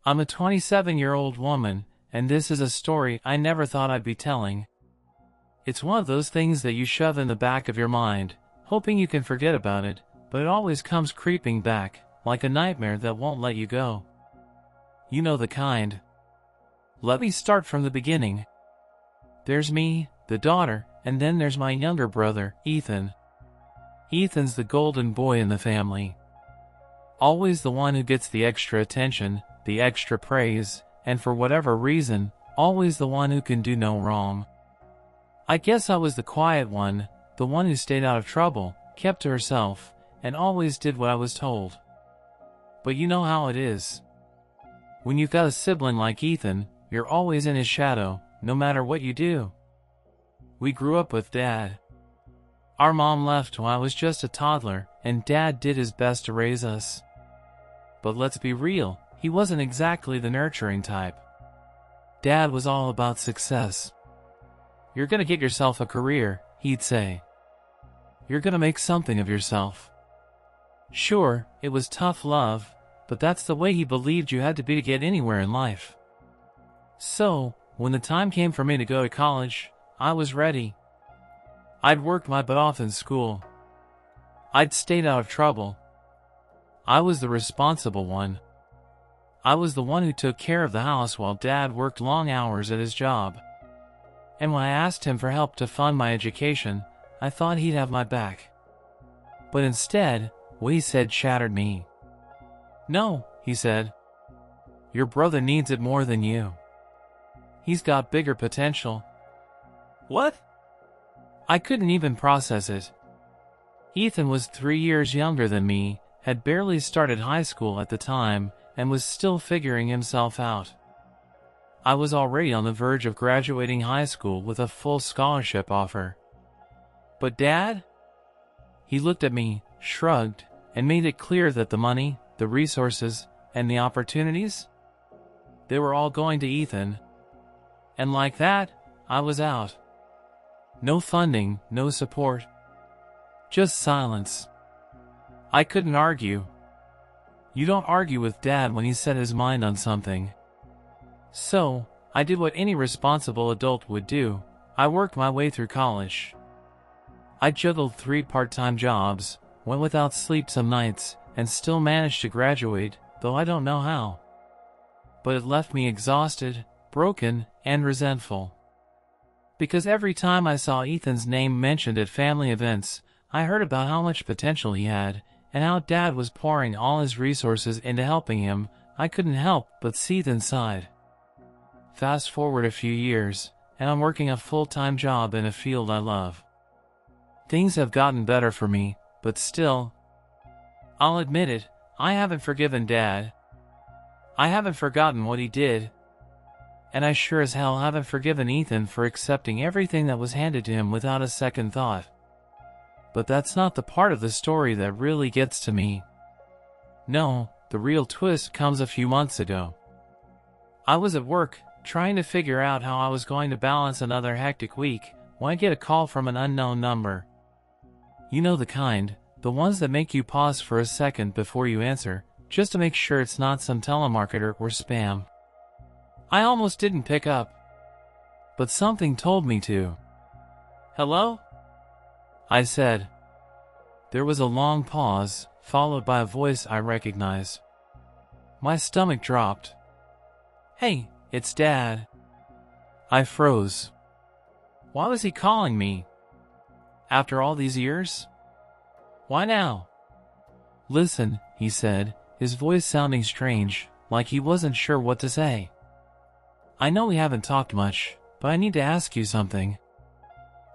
I'm a 27-year-old woman, and this is a story I never thought I'd be telling. It's one of those things that you shove in the back of your mind, hoping you can forget about it, but it always comes creeping back, like a nightmare that won't let you go. You know the kind. Let me start from the beginning. There's me, the daughter, and then there's my younger brother, Ethan. Ethan's the golden boy in the family. Always the one who gets the extra attention, the extra praise, and for whatever reason, always the one who can do no wrong. I guess I was the quiet one, the one who stayed out of trouble, kept to herself, and always did what I was told. But you know how it is. When you've got a sibling like Ethan, you're always in his shadow, no matter what you do. We grew up with Dad. Our mom left when I was just a toddler, and Dad did his best to raise us. But let's be real, he wasn't exactly the nurturing type. Dad was all about success. You're gonna get yourself a career, he'd say. You're gonna make something of yourself. Sure, it was tough love, but that's the way he believed you had to be to get anywhere in life. So, when the time came for me to go to college, I was ready. I'd worked my butt off in school. I'd stayed out of trouble. I was the responsible one. I was the one who took care of the house while Dad worked long hours at his job. And when I asked him for help to fund my education, I thought he'd have my back. But instead, what he said shattered me. No, he said. Your brother needs it more than you. He's got bigger potential. What? I couldn't even process it. Ethan was 3 years younger than me, had barely started high school at the time, and was still figuring himself out. I was already on the verge of graduating high school with a full scholarship offer. But Dad? He looked at me, shrugged, and made it clear that the money, the resources, and the opportunities, they were all going to Ethan. And like that, I was out. No funding, no support. Just silence. I couldn't argue. You don't argue with Dad when he's set his mind on something. So, I did what any responsible adult would do. I worked my way through college. I juggled 3 part-time jobs, went without sleep some nights, and still managed to graduate, though I don't know how. But it left me exhausted, broken, and resentful. Because every time I saw Ethan's name mentioned at family events, I heard about how much potential he had, and how Dad was pouring all his resources into helping him. I couldn't help but seethe inside. Fast forward a few years, and I'm working a full-time job in a field I love. Things have gotten better for me, but still, I'll admit it, I haven't forgiven Dad. I haven't forgotten what he did. And I sure as hell haven't forgiven Ethan for accepting everything that was handed to him without a second thought. But that's not the part of the story that really gets to me. No, the real twist comes a few months ago. I was at work, trying to figure out how I was going to balance another hectic week, when I get a call from an unknown number. You know the kind, the ones that make you pause for a second before you answer, just to make sure it's not some telemarketer or spam. I almost didn't pick up, but something told me to. Hello? I said. There was a long pause, followed by a voice I recognized. My stomach dropped. Hey, it's Dad. I froze. Why was he calling me? After all these years? Why now? Listen, he said, his voice sounding strange, like he wasn't sure what to say. I know we haven't talked much, but I need to ask you something.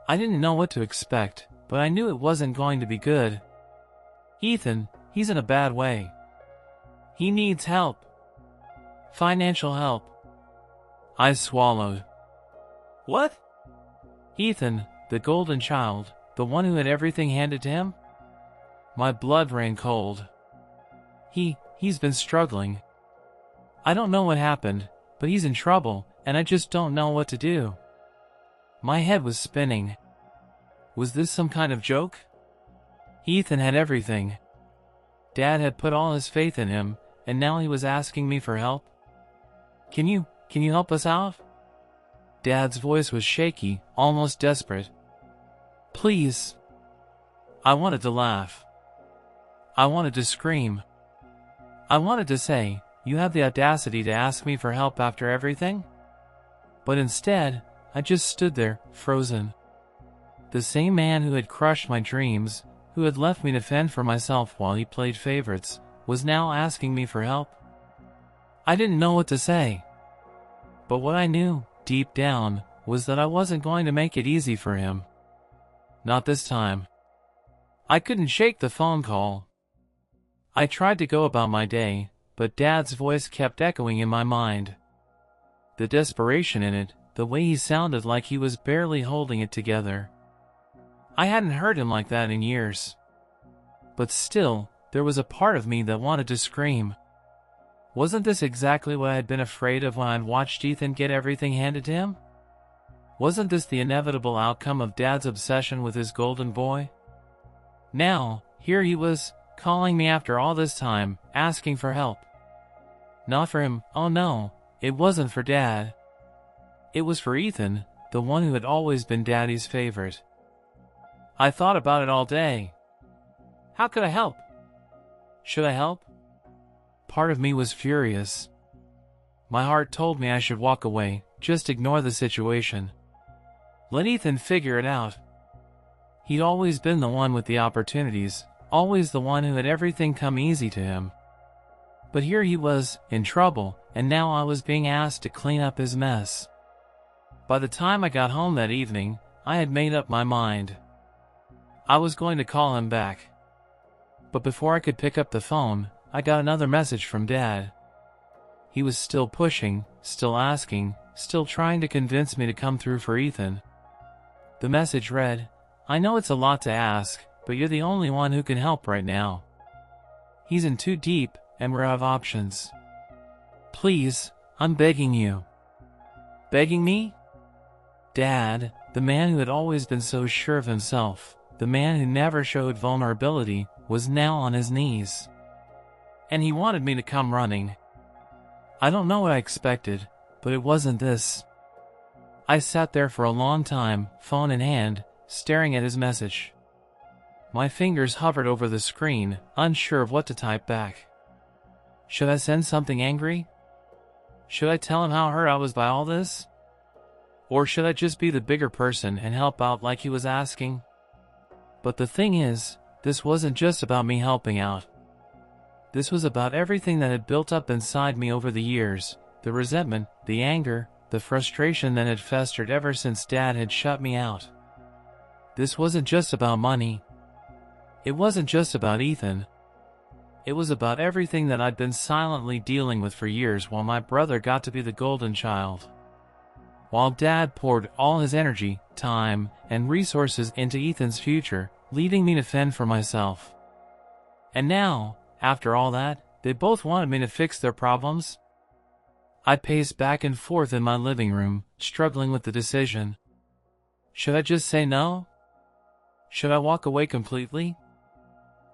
I didn't know what to expect, but I knew it wasn't going to be good. Ethan, he's in a bad way. He needs help. Financial help. I swallowed. What? Ethan, the golden child, the one who had everything handed to him? My blood ran cold. He's been struggling. I don't know what happened, but he's in trouble, and I just don't know what to do. My head was spinning. Was this some kind of joke? Ethan had everything. Dad had put all his faith in him, and now he was asking me for help? Can you help us out?" Dad's voice was shaky, almost desperate. "Please." I wanted to laugh. I wanted to scream. I wanted to say, "You have the audacity to ask me for help after everything?" But instead, I just stood there, frozen. The same man who had crushed my dreams, who had left me to fend for myself while he played favorites, was now asking me for help. I didn't know what to say. But what I knew, deep down, was that I wasn't going to make it easy for him. Not this time. I couldn't shake the phone call. I tried to go about my day, but Dad's voice kept echoing in my mind. The desperation in it, the way he sounded like he was barely holding it together. I hadn't heard him like that in years. But still, there was a part of me that wanted to scream. Wasn't this exactly what I had been afraid of when I'd watched Ethan get everything handed to him? Wasn't this the inevitable outcome of Dad's obsession with his golden boy? Now, here he was, calling me after all this time, asking for help. Not for him, oh no, it wasn't for Dad. It was for Ethan, the one who had always been Daddy's favorite. I thought about it all day. How could I help? Should I help? Part of me was furious. My heart told me I should walk away, just ignore the situation. Let Ethan figure it out. He'd always been the one with the opportunities, always the one who had everything come easy to him. But here he was, in trouble, and now I was being asked to clean up his mess. By the time I got home that evening, I had made up my mind. I was going to call him back. But before I could pick up the phone, I got another message from Dad. He was still pushing, still asking, still trying to convince me to come through for Ethan. The message read, "I know it's a lot to ask, but you're the only one who can help right now. He's in too deep, and we're out of options. Please, I'm begging you." Begging me? Dad, the man who had always been so sure of himself, the man who never showed vulnerability, was now on his knees. And he wanted me to come running. I don't know what I expected, but it wasn't this. I sat there for a long time, phone in hand, staring at his message. My fingers hovered over the screen, unsure of what to type back. Should I send something angry? Should I tell him how hurt I was by all this? Or should I just be the bigger person and help out like he was asking? But the thing is, this wasn't just about me helping out. This was about everything that had built up inside me over the years, the resentment, the anger, the frustration that had festered ever since Dad had shut me out. This wasn't just about money. It wasn't just about Ethan. It was about everything that I'd been silently dealing with for years while my brother got to be the golden child. While Dad poured all his energy, time, and resources into Ethan's future, leaving me to fend for myself. And now, after all that, they both wanted me to fix their problems? I paced back and forth in my living room, struggling with the decision. Should I just say no? Should I walk away completely?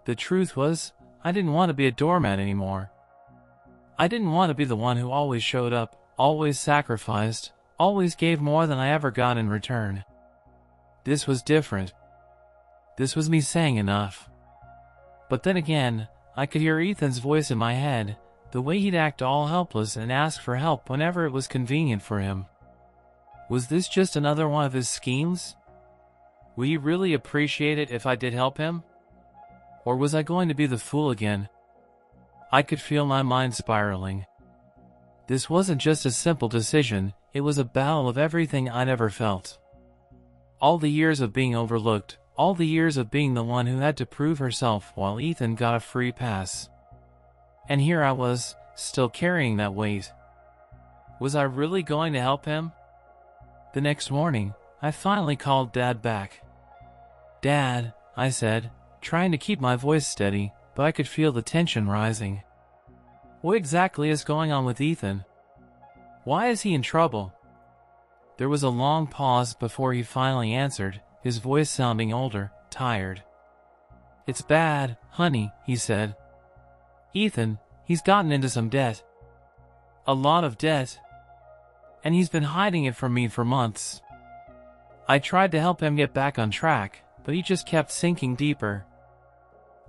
The truth was, I didn't want to be a doormat anymore. I didn't want to be the one who always showed up, always sacrificed, always gave more than I ever got in return. This was different. This was me saying enough. But then again, I could hear Ethan's voice in my head, the way he'd act all helpless and ask for help whenever it was convenient for him. Was this just another one of his schemes? Would he really appreciate it if I did help him? Or was I going to be the fool again? I could feel my mind spiraling. This wasn't just a simple decision, it was a battle of everything I'd ever felt. All the years of being overlooked, all the years of being the one who had to prove herself while Ethan got a free pass. And here I was, still carrying that weight. Was I really going to help him? The next morning, I finally called Dad back. "Dad," I said, trying to keep my voice steady, but I could feel the tension rising. "What exactly is going on with Ethan? Why is he in trouble?" There was a long pause before he finally answered, his voice sounding older, tired. "It's bad, honey," he said. "Ethan, he's gotten into some debt. A lot of debt." And he's been hiding it from me for months. I tried to help him get back on track, but he just kept sinking deeper.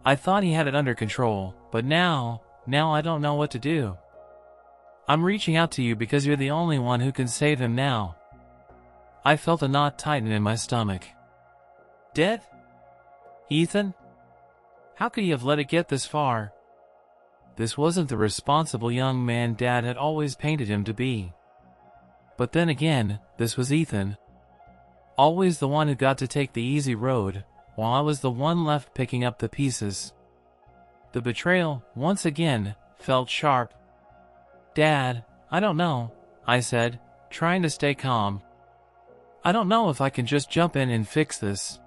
I thought he had it under control, but now I don't know what to do. I'm reaching out to you because you're the only one who can save him now. I felt a knot tighten in my stomach. Dead? Ethan? How could he have let it get this far? This wasn't the responsible young man Dad had always painted him to be. But then again, this was Ethan. Always the one who got to take the easy road, while I was the one left picking up the pieces. The betrayal, once again, felt sharp. Dad, I don't know, I said, trying to stay calm. I don't know if I can just jump in and fix this.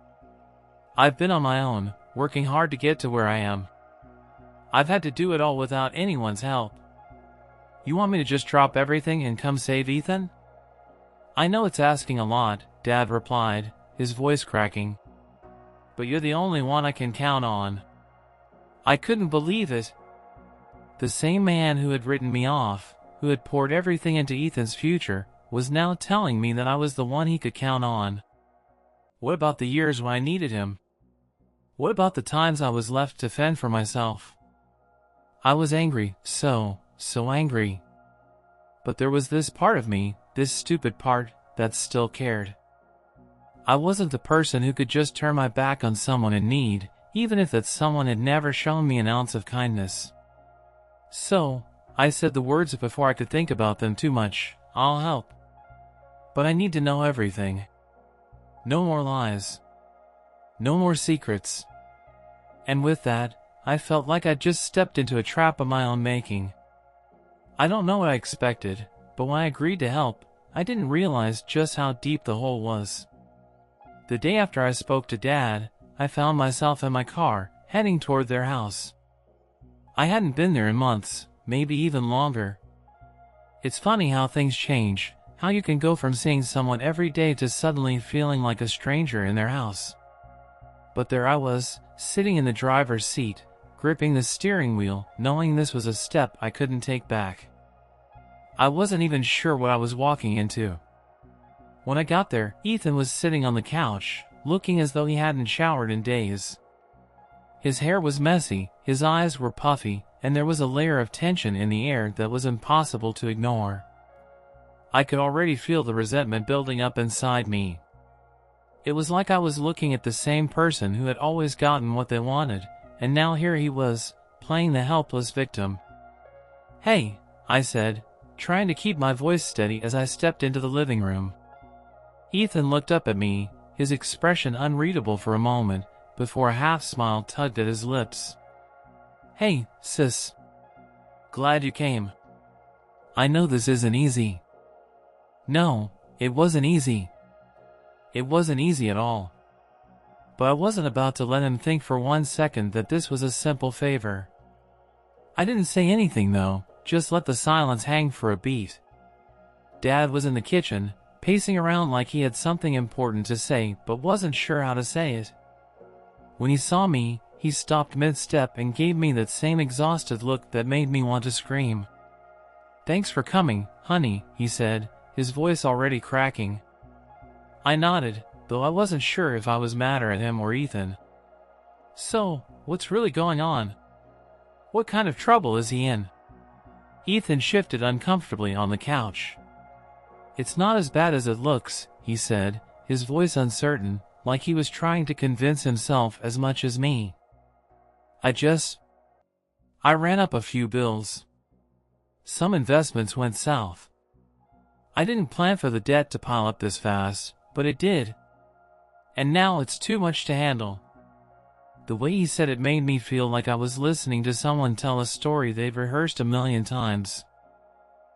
I've been on my own, working hard to get to where I am. I've had to do it all without anyone's help. You want me to just drop everything and come save Ethan? I know it's asking a lot, Dad replied, his voice cracking. But you're the only one I can count on. I couldn't believe it. The same man who had written me off, who had poured everything into Ethan's future, was now telling me that I was the one he could count on. What about the years when I needed him? What about the times I was left to fend for myself? I was angry, so angry. But there was this part of me, this stupid part, that still cared. I wasn't the person who could just turn my back on someone in need, even if that someone had never shown me an ounce of kindness. So, I said the words before I could think about them too much. I'll help. But I need to know everything. No more lies. No more secrets. And with that, I felt like I'd just stepped into a trap of my own making. I don't know what I expected, but when I agreed to help, I didn't realize just how deep the hole was. The day after I spoke to Dad, I found myself in my car, heading toward their house. I hadn't been there in months, maybe even longer. It's funny how things change, how you can go from seeing someone every day to suddenly feeling like a stranger in their house. But there I was, sitting in the driver's seat, gripping the steering wheel, knowing this was a step I couldn't take back. I wasn't even sure what I was walking into. When I got there, Ethan was sitting on the couch, looking as though he hadn't showered in days. His hair was messy, his eyes were puffy, and there was a layer of tension in the air that was impossible to ignore. I could already feel the resentment building up inside me. It was like I was looking at the same person who had always gotten what they wanted, and now here he was, playing the helpless victim. "Hey," I said, trying to keep my voice steady as I stepped into the living room. Ethan looked up at me, his expression unreadable for a moment, before a half-smile tugged at his lips. "Hey, sis. Glad you came. I know this isn't easy." No, it wasn't easy. It wasn't easy at all. But I wasn't about to let him think for 1 second that this was a simple favor. I didn't say anything though, just let the silence hang for a beat. Dad was in the kitchen, pacing around like he had something important to say but wasn't sure how to say it. When he saw me, he stopped mid-step and gave me that same exhausted look that made me want to scream. "Thanks for coming, honey," he said, his voice already cracking. I nodded, though I wasn't sure if I was madder at him or Ethan. "So, what's really going on? What kind of trouble is he in?" Ethan shifted uncomfortably on the couch. "It's not as bad as it looks," he said, his voice uncertain, like he was trying to convince himself as much as me. I ran up a few bills. Some investments went south. I didn't plan for the debt to pile up this fast, but it did. And now it's too much to handle." The way he said it made me feel like I was listening to someone tell a story they've rehearsed a million times.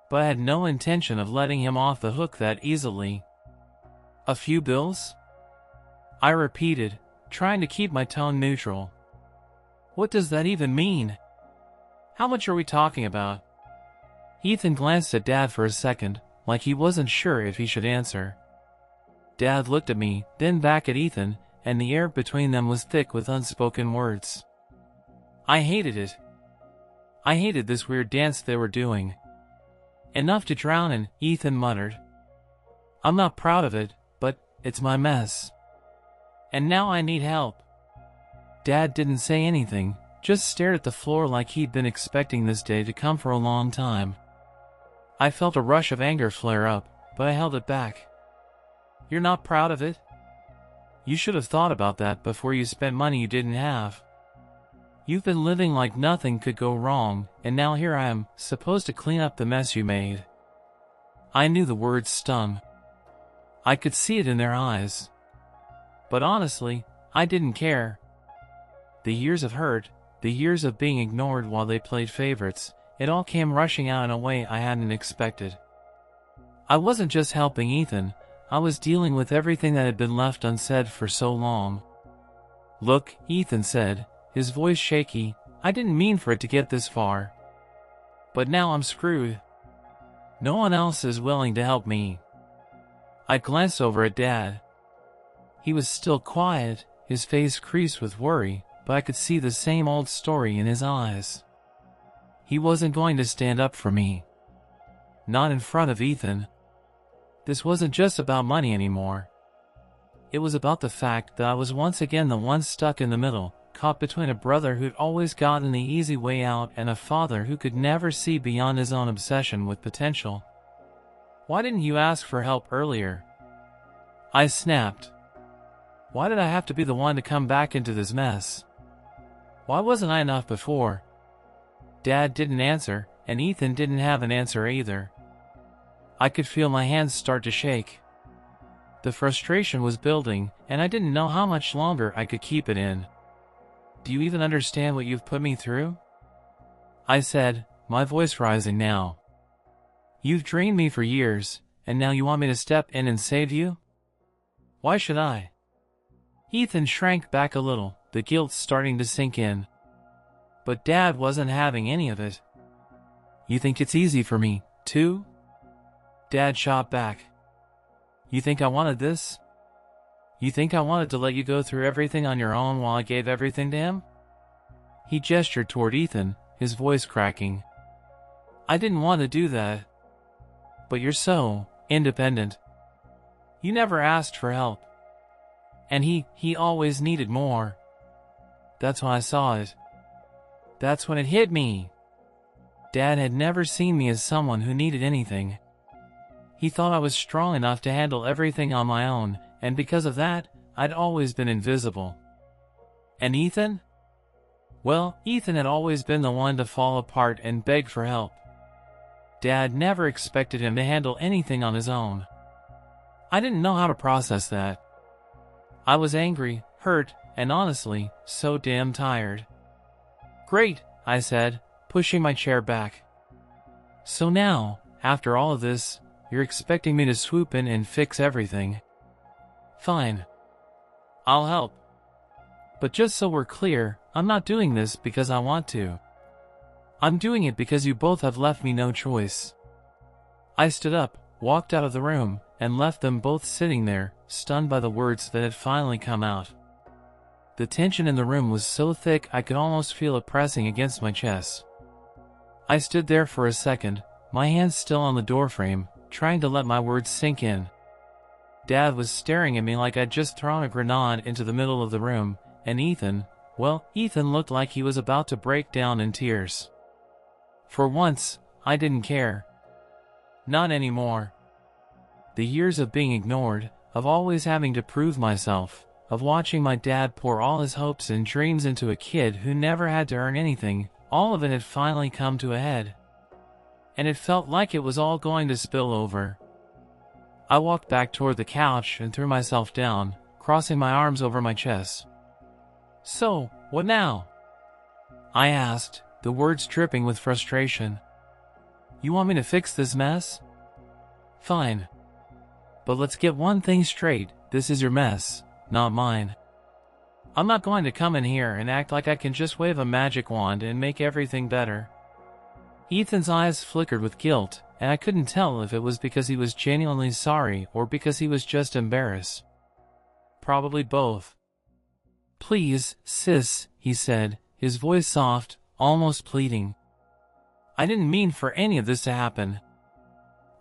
But I had no intention of letting him off the hook that easily. "A few bills?" I repeated, trying to keep my tone neutral. "What does that even mean? How much are we talking about?" Ethan glanced at Dad for a second, like he wasn't sure if he should answer. Dad looked at me, then back at Ethan, and the air between them was thick with unspoken words. I hated it. I hated this weird dance they were doing. Enough to drown in, Ethan muttered. I'm not proud of it, but it's my mess. And now I need help. Dad didn't say anything, just stared at the floor like he'd been expecting this day to come for a long time. I felt a rush of anger flare up, but I held it back. You're not proud of it? You should have thought about that before you spent money you didn't have. You've been living like nothing could go wrong, and now here I am, supposed to clean up the mess you made. I knew the words stung. I could see it in their eyes. But honestly, I didn't care. The years of hurt, the years of being ignored while they played favorites, it all came rushing out in a way I hadn't expected. I wasn't just helping Ethan, I was dealing with everything that had been left unsaid for so long. Look, Ethan said, his voice shaky, I didn't mean for it to get this far. But now I'm screwed. No one else is willing to help me. I glanced over at Dad. He was still quiet, his face creased with worry, but I could see the same old story in his eyes. He wasn't going to stand up for me. Not in front of Ethan. This wasn't just about money anymore. It was about the fact that I was once again the one stuck in the middle, caught between a brother who'd always gotten the easy way out and a father who could never see beyond his own obsession with potential. Why didn't you ask for help earlier? I snapped. Why did I have to be the one to come back into this mess? Why wasn't I enough before? Dad didn't answer, and Ethan didn't have an answer either. I could feel my hands start to shake. The frustration was building, and I didn't know how much longer I could keep it in. Do you even understand what you've put me through? I said, my voice rising now. You've drained me for years, and now you want me to step in and save you? Why should I? Ethan shrank back a little, the guilt starting to sink in. But Dad wasn't having any of it. You think it's easy for me, too? Dad shot back. You think I wanted this? You think I wanted to let you go through everything on your own while I gave everything to him? He gestured toward Ethan, his voice cracking. I didn't want to do that. But you're so independent. You never asked for help. And he always needed more. That's when I saw it. That's when it hit me. Dad had never seen me as someone who needed anything. He thought I was strong enough to handle everything on my own, and because of that, I'd always been invisible. And Ethan? Well, Ethan had always been the one to fall apart and beg for help. Dad never expected him to handle anything on his own. I didn't know how to process that. I was angry, hurt, and honestly, so damn tired. Great, I said, pushing my chair back. So now, after all of this, you're expecting me to swoop in and fix everything. Fine. I'll help. But just so we're clear, I'm not doing this because I want to. I'm doing it because you both have left me no choice. I stood up, walked out of the room, and left them both sitting there, stunned by the words that had finally come out. The tension in the room was so thick I could almost feel it pressing against my chest. I stood there for a second, my hands still on the doorframe, trying to let my words sink in. Dad was staring at me like I'd just thrown a grenade into the middle of the room, and Ethan looked like he was about to break down in tears. For once, I didn't care. Not anymore. The years of being ignored, of always having to prove myself, of watching my dad pour all his hopes and dreams into a kid who never had to earn anything, all of it had finally come to a head. And it felt like it was all going to spill over. I walked back toward the couch and threw myself down, crossing my arms over my chest. So, what now? I asked, the words dripping with frustration. You want me to fix this mess? Fine. But let's get one thing straight, this is your mess, not mine. I'm not going to come in here and act like I can just wave a magic wand and make everything better. Ethan's eyes flickered with guilt, and I couldn't tell if it was because he was genuinely sorry or because he was just embarrassed. Probably both. Please, sis, he said, his voice soft, almost pleading. I didn't mean for any of this to happen.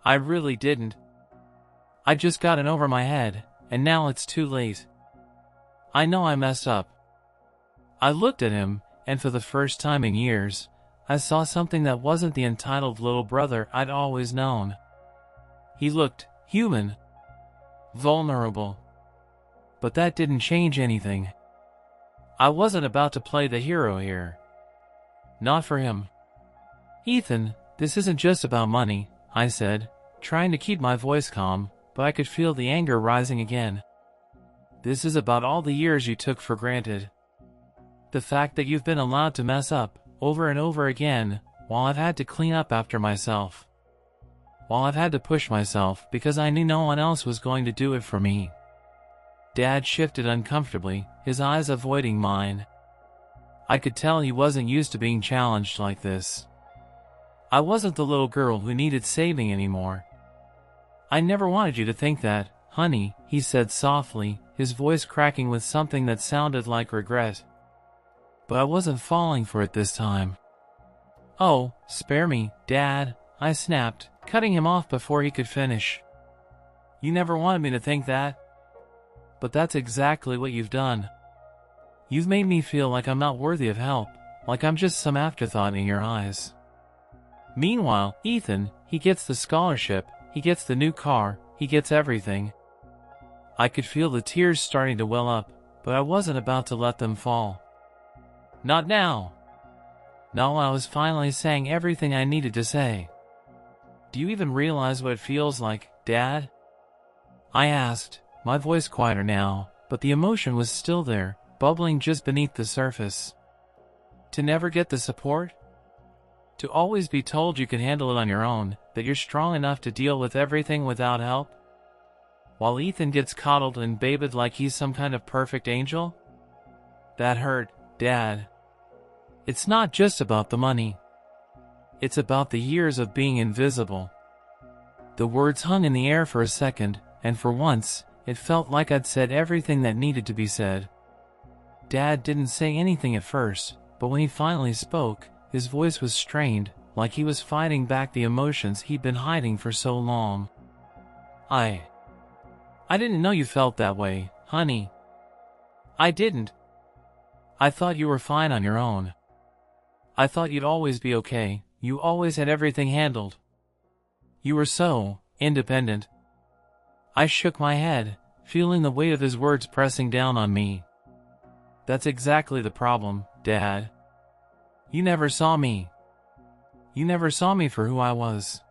I really didn't. I just got in over my head, and now it's too late. I know I messed up. I looked at him, and for the first time in years, I saw something that wasn't the entitled little brother I'd always known. He looked human, vulnerable. But that didn't change anything. I wasn't about to play the hero here. Not for him. Ethan, this isn't just about money, I said, trying to keep my voice calm, but I could feel the anger rising again. This is about all the years you took for granted. The fact that you've been allowed to mess up over and over again, while I've had to clean up after myself. While I've had to push myself because I knew no one else was going to do it for me. Dad shifted uncomfortably, his eyes avoiding mine. I could tell he wasn't used to being challenged like this. I wasn't the little girl who needed saving anymore. I never wanted you to think that, honey, he said softly, his voice cracking with something that sounded like regret. But I wasn't falling for it this time. Oh, spare me, Dad, I snapped, cutting him off before he could finish. You never wanted me to think that. But that's exactly what you've done. You've made me feel like I'm not worthy of help, like I'm just some afterthought in your eyes. Meanwhile, Ethan, he gets the scholarship, he gets the new car, he gets everything. I could feel the tears starting to well up, but I wasn't about to let them fall. Not now. Now I was finally saying everything I needed to say. Do you even realize what it feels like, Dad? I asked, my voice quieter now, but the emotion was still there, bubbling just beneath the surface. To never get the support? To always be told you can handle it on your own, that you're strong enough to deal with everything without help? While Ethan gets coddled and babied like he's some kind of perfect angel? That hurt, Dad. It's not just about the money. It's about the years of being invisible. The words hung in the air for a second, and for once, it felt like I'd said everything that needed to be said. Dad didn't say anything at first, but when he finally spoke, his voice was strained, like he was fighting back the emotions he'd been hiding for so long. I didn't know you felt that way, honey. I didn't. I thought you were fine on your own. I thought you'd always be okay, you always had everything handled. You were so independent. I shook my head, feeling the weight of his words pressing down on me. That's exactly the problem, Dad. You never saw me. You never saw me for who I was.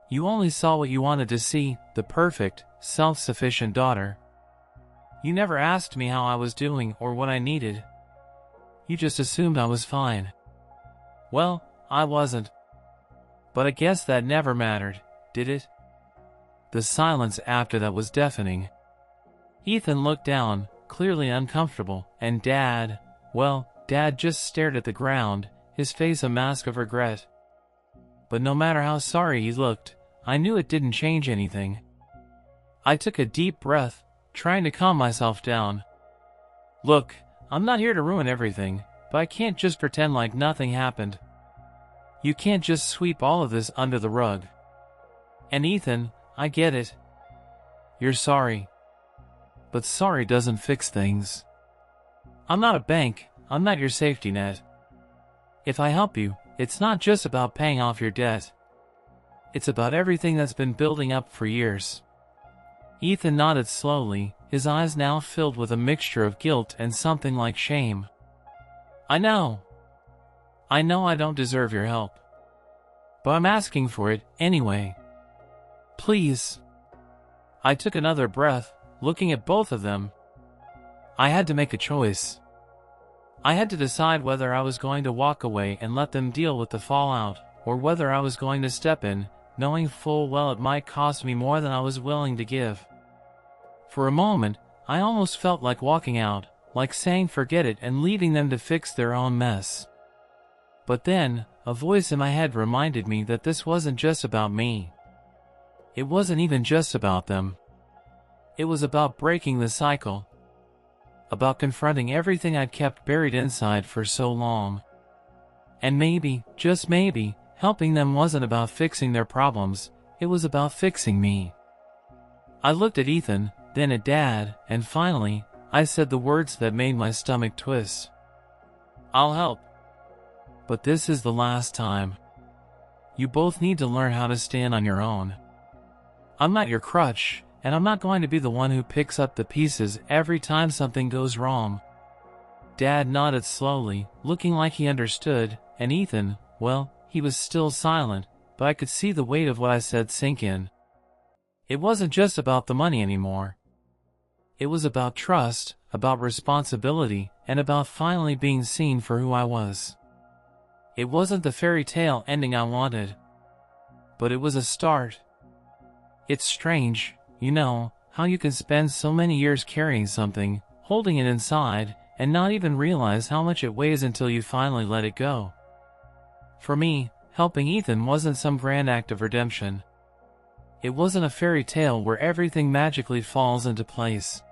You only saw what you wanted to see, the perfect, self-sufficient daughter. You never asked me how I was doing or what I needed. You just assumed I was fine. Well, I wasn't. But I guess that never mattered, did it? The silence after that was deafening. Ethan looked down, clearly uncomfortable, and Dad just stared at the ground, his face a mask of regret. But no matter how sorry he looked, I knew it didn't change anything. I took a deep breath, trying to calm myself down. Look, I'm not here to ruin everything, but I can't just pretend like nothing happened. You can't just sweep all of this under the rug. And Ethan, I get it. You're sorry. But sorry doesn't fix things. I'm not a bank, I'm not your safety net. If I help you, it's not just about paying off your debt. It's about everything that's been building up for years. Ethan nodded slowly, his eyes now filled with a mixture of guilt and something like shame. I know I don't deserve your help. But I'm asking for it, anyway. Please. I took another breath, looking at both of them. I had to make a choice. I had to decide whether I was going to walk away and let them deal with the fallout, or whether I was going to step in, knowing full well it might cost me more than I was willing to give. For a moment, I almost felt like walking out, like saying forget it and leaving them to fix their own mess. But then, a voice in my head reminded me that this wasn't just about me. It wasn't even just about them. It was about breaking the cycle. About confronting everything I'd kept buried inside for so long. And maybe, just maybe, helping them wasn't about fixing their problems, it was about fixing me. I looked at Ethan, then at Dad, and finally, I said the words that made my stomach twist. I'll help. But this is the last time. You both need to learn how to stand on your own. I'm not your crutch, and I'm not going to be the one who picks up the pieces every time something goes wrong. Dad nodded slowly, looking like he understood, and Ethan, well, he was still silent, but I could see the weight of what I said sink in. It wasn't just about the money anymore. It was about trust, about responsibility, and about finally being seen for who I was. It wasn't the fairy tale ending I wanted, but it was a start. It's strange, you know, how you can spend so many years carrying something, holding it inside, and not even realize how much it weighs until you finally let it go. For me, helping Ethan wasn't some grand act of redemption. It wasn't a fairy tale where everything magically falls into place.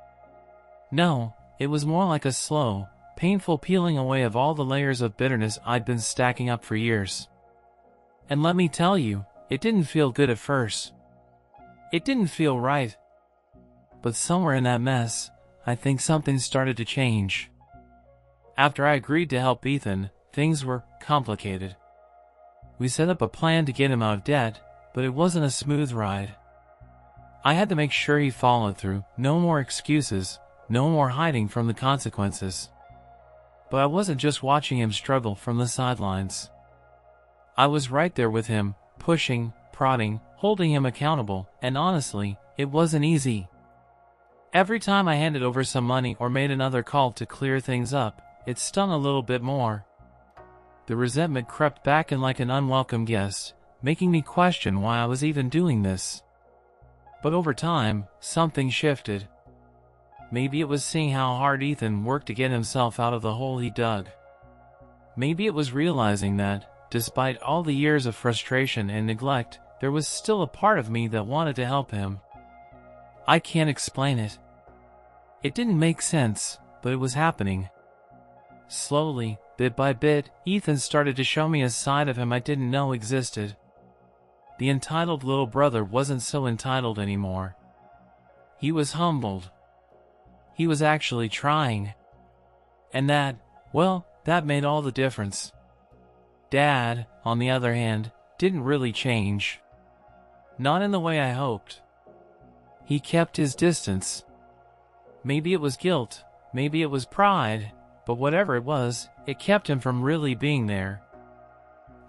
No, it was more like a slow, painful peeling away of all the layers of bitterness I'd been stacking up for years. And let me tell you, it didn't feel good at first. It didn't feel right. But somewhere in that mess, I think something started to change. After I agreed to help Ethan, things were complicated. We set up a plan to get him out of debt, but it wasn't a smooth ride. I had to make sure he followed through, no more excuses, no more hiding from the consequences. But I wasn't just watching him struggle from the sidelines. I was right there with him, pushing, prodding, holding him accountable, and honestly, it wasn't easy. Every time I handed over some money or made another call to clear things up, it stung a little bit more. The resentment crept back in like an unwelcome guest, making me question why I was even doing this. But over time, something shifted. Maybe it was seeing how hard Ethan worked to get himself out of the hole he dug. Maybe it was realizing that, despite all the years of frustration and neglect, there was still a part of me that wanted to help him. I can't explain it. It didn't make sense, but it was happening. Slowly, bit by bit, Ethan started to show me a side of him I didn't know existed. The entitled little brother wasn't so entitled anymore. He was humbled. He was actually trying. And that, well, that made all the difference. Dad, on the other hand, didn't really change. Not in the way I hoped. He kept his distance. Maybe it was guilt, maybe it was pride, but whatever it was, it kept him from really being there.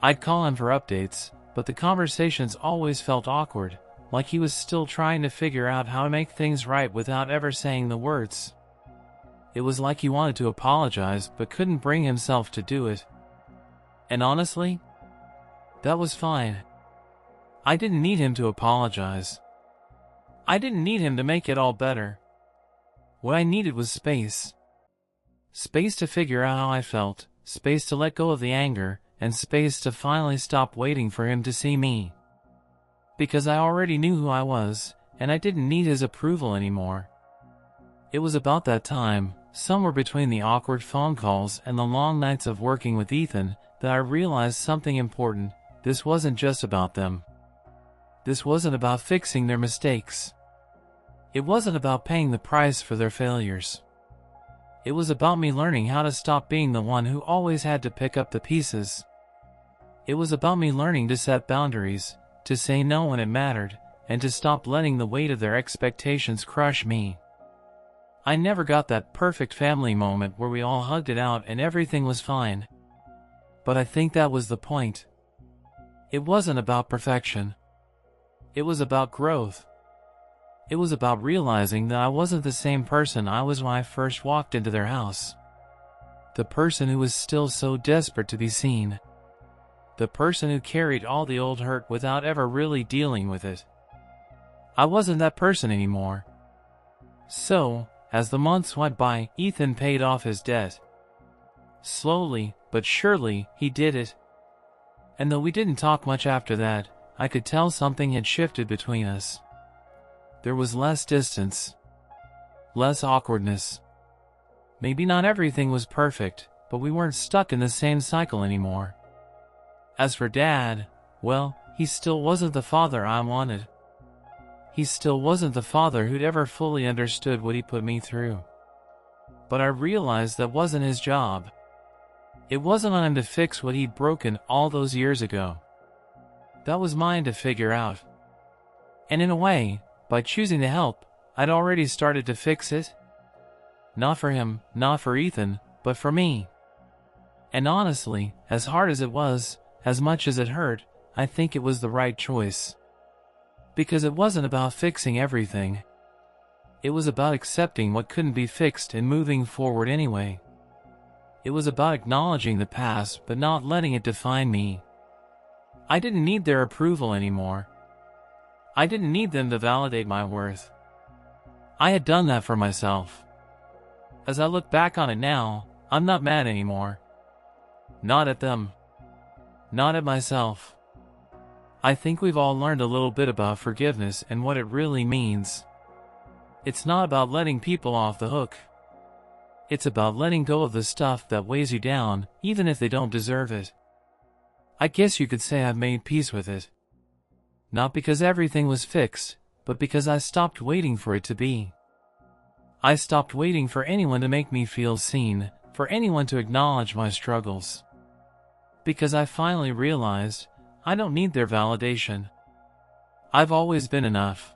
I'd call him for updates, but the conversations always felt awkward, like he was still trying to figure out how to make things right without ever saying the words. It was like he wanted to apologize but couldn't bring himself to do it. And honestly, that was fine. I didn't need him to apologize. I didn't need him to make it all better. What I needed was space. Space to figure out how I felt, space to let go of the anger, and space to finally stop waiting for him to see me. Because I already knew who I was, and I didn't need his approval anymore. It was about that time, somewhere between the awkward phone calls and the long nights of working with Ethan, that I realized something important. This wasn't just about them. This wasn't about fixing their mistakes. It wasn't about paying the price for their failures. It was about me learning how to stop being the one who always had to pick up the pieces. It was about me learning to set boundaries, to say no when it mattered, and to stop letting the weight of their expectations crush me. I never got that perfect family moment where we all hugged it out and everything was fine. But I think that was the point. It wasn't about perfection. It was about growth. It was about realizing that I wasn't the same person I was when I first walked into their house. The person who was still so desperate to be seen. The person who carried all the old hurt without ever really dealing with it. I wasn't that person anymore. So, as the months went by, Ethan paid off his debt. Slowly, but surely, he did it. And though we didn't talk much after that, I could tell something had shifted between us. There was less distance. Less awkwardness. Maybe not everything was perfect, but we weren't stuck in the same cycle anymore. As for Dad, well, he still wasn't the father I wanted. He still wasn't the father who'd ever fully understood what he put me through. But I realized that wasn't his job. It wasn't on him to fix what he'd broken all those years ago. That was mine to figure out. And in a way, by choosing to help, I'd already started to fix it. Not for him, not for Ethan, but for me. And honestly, as hard as it was, as much as it hurt, I think it was the right choice. Because it wasn't about fixing everything. It was about accepting what couldn't be fixed and moving forward anyway. It was about acknowledging the past but not letting it define me. I didn't need their approval anymore. I didn't need them to validate my worth. I had done that for myself. As I look back on it now, I'm not mad anymore. Not at them. Not at myself. I think we've all learned a little bit about forgiveness and what it really means. It's not about letting people off the hook. It's about letting go of the stuff that weighs you down, even if they don't deserve it. I guess you could say I've made peace with it. Not because everything was fixed, but because I stopped waiting for it to be. I stopped waiting for anyone to make me feel seen, for anyone to acknowledge my struggles. Because I finally realized, I don't need their validation. I've always been enough.